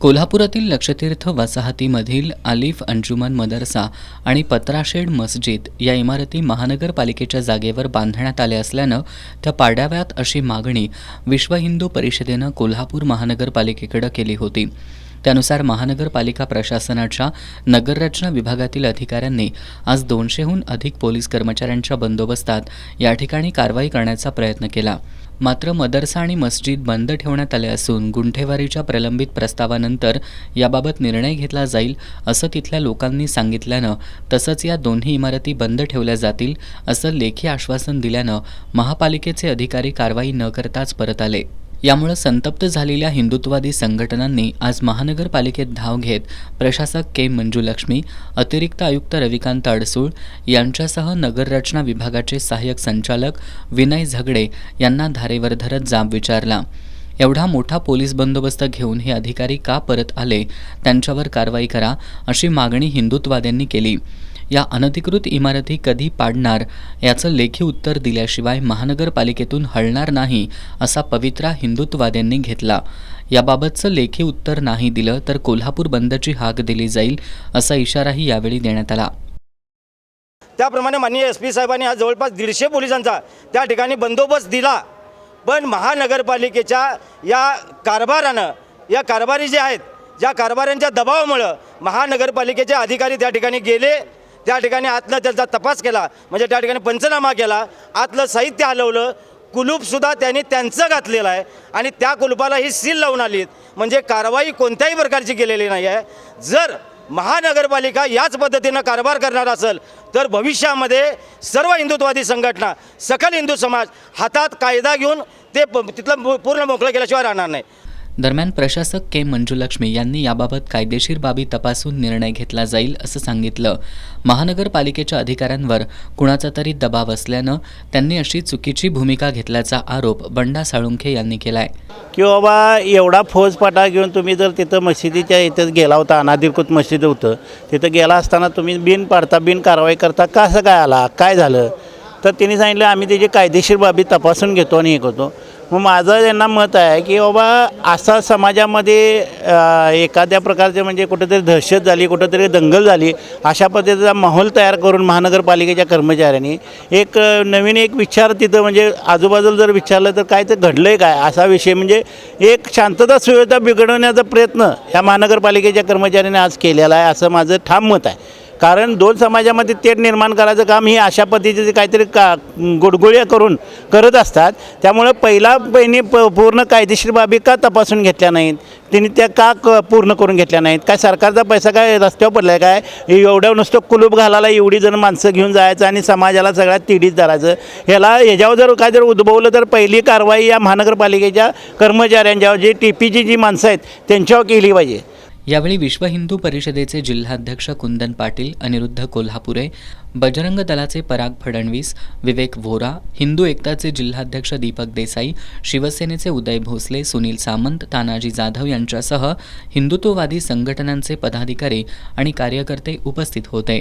कोल्हापुरातील लक्षतीर्थ वसाहतीमधील आलिफ अंजुमन मदरसा आणि पत्राशेड मस्जिद या इमारती महानगरपालिकेच्या जागेवर बांधण्यात आल्या असल्यानं त्या पाडाव्यात अशी मागणी विश्व हिंदू परिषदेनं कोल्हापूर महानगरपालिकेकडे केली होती। त्यानुसार महानगरपालिका प्रशासनाच्या नगररचना विभागातील अधिकाऱ्यांनी आज 200हून अधिक पोलीस कर्मचाऱ्यांच्या बंदोबस्तात या ठिकाणी कारवाई करण्याचा प्रयत्न केला। मात्र मदरसा आणि मस्जिद बंद ठेवण्यात आले असून गुंठेवारीच्या प्रलंबित प्रस्तावानंतर याबाबत निर्णय घेतला जाईल असं तिथल्या लोकांनी सांगितल्यानं तसंच या दोन्ही इमारती बंद ठेवल्या जातील असं लेखी आश्वासन दिल्यानं महापालिकेचे अधिकारी कारवाई न करताच परत आले। यामुळे संतप्त झालेल्या हिंदुत्ववादी संघटनांनी आज महानगरपालिकेत धाव घेत प्रशासक के मंजुलक्ष्मी, अतिरिक्त आयुक्त रविकांत अडसूळ यांच्यासह नगररचना विभागाचे सहाय्यक संचालक विनय झगडे यांना धारेवर धरत जाब विचारला। एवढा मोठा पोलीस बंदोबस्त घेऊन हे अधिकारी का परत आले, त्यांच्यावर कारवाई करा अशी मागणी हिंदुत्ववाद्यांनी केली। या अनधिकृत इमारती कधी पाडणार याचं लेखी उत्तर दिल्याशिवाय महानगरपालिकेतून हलणार नाही असा पवित्रा हिंदुत्ववाद्यांनी घेतला। याबाबतचं लेखी उत्तर नाही दिलं तर कोल्हापूर बंदची हाक दिली जाईल असा इशाराही यावेळी देण्यात आला। त्याप्रमाणे माननीय एसपी साहेबांनी आज जवळपास 150 पोलिसांचा त्या ठिकाणी बंदोबस्त दिला। पण महानगरपालिकेच्या या कारभारानं, या कारभारी जे आहेत, ज्या कारभाऱ्यांच्या दबावामुळे महानगरपालिकेचे अधिकारी त्या ठिकाणी गेले, त्या ठिकाणी आतला त्याचा तपास केला, म्हणजे त्या ठिकाणी पंचनामा केला, आतलं साहित्य हलवलं, कुलूपसुद्धा त्यांनी त्यांचं घातलेलं आहे आणि त्या कुलूपाला ही सील लावून आलीत, म्हणजे कारवाई कोणत्याही प्रकारची केलेली नाही आहे। जर महानगरपालिका याच पद्धतीनं कारभार करणार असेल तर भविष्यामध्ये सर्व हिंदुत्ववादी संघटना, सकल हिंदू समाज हातात कायदा घेऊन ते तिथलं पूर्ण मोकळं केल्याशिवाय राहणार नाही। दरम्यान प्रशासक के मंजुलक्ष्मी यांनी याबाबत कायदेशीर बाबी तपासून निर्णय घेतला जाईल असं सांगितलं। महानगरपालिकेच्या अधिकाऱ्यांवर कुणाचा तरी दबाव असल्यानं त्यांनी अशी चुकीची भूमिका घेतल्याचा आरोप बंडा साळुंखे यांनी केलाय। की बाबा एवढा फौजफाटा घेऊन तुम्ही जर तिथं मशिदीच्या इथं गेला होता, अनाधिकृत मस्जिद होतं, तिथं गेला असताना तुम्ही बिन पाडता, बिन कारवाई करता कसं काय आला, काय झालं, तर त्यांनी सांगितलं आम्ही त्याची कायदेशीर बाबी तपासून घेतो आणि हे करतो। मग माझं त्यांना मत आहे की बाबा असा समाजामध्ये एखाद्या प्रकारचे म्हणजे कुठेतरी दहशत झाली, कुठेतरी दंगल झाली, अशा पद्धतीचा माहोल तयार करून महानगरपालिकेच्या कर्मचाऱ्यांनी एक नवीन एक विचार तिथं म्हणजे आजूबाजूला जर विचारलं तर काय तर घडलं आहे काय असा विषय, म्हणजे एक शांतता सुव्यवस्था बिघडवण्याचा प्रयत्न या महानगरपालिकेच्या कर्मचाऱ्यांनी आज केलेला आहे असं माझं ठाम मत आहे। कारण दोन समाजामध्ये तेढ निर्माण करायचं काम ही अशा पद्धतीचे काहीतरी गुडगुळ्या करून करत असतात। त्यामुळे पहिली पूर्ण कायदेशीर बाबी का तपासून घेतल्या नाहीत, त्यांनी त्या का पूर्ण करून घेतल्या नाहीत, काय सरकारचा पैसा काय रस्त्यावर पडला आहे काय, एवढं नुसतं कुलूप घालायला एवढी जण माणसं घेऊन जायचं आणि समाजाला सगळ्यात तिडीत धरायचं, ह्याच्यावर जर काय जर उद्भवलं तर पहिली कारवाई या महानगरपालिकेच्या कर्मचाऱ्यांच्यावर, जे टीपीची जी माणसं आहेत त्यांच्यावर केली पाहिजे। यावेळी विश्व हिंदू परिषदेचे जिल्हाध्यक्ष कुंदन पाटील, अनिरुद्ध कोल्हापुरे, बजरंग दलाचे पराग फडणवीस, विवेक व्होरा, हिंदू एकताचे जिल्हाध्यक्ष दीपक देसाई, शिवसेनेचे उदय भोसले, सुनील सामंत, तानाजी जाधव यांच्यासह हिंदुत्ववादी संघटनांचे पदाधिकारी आणि कार्यकर्ते उपस्थित होते।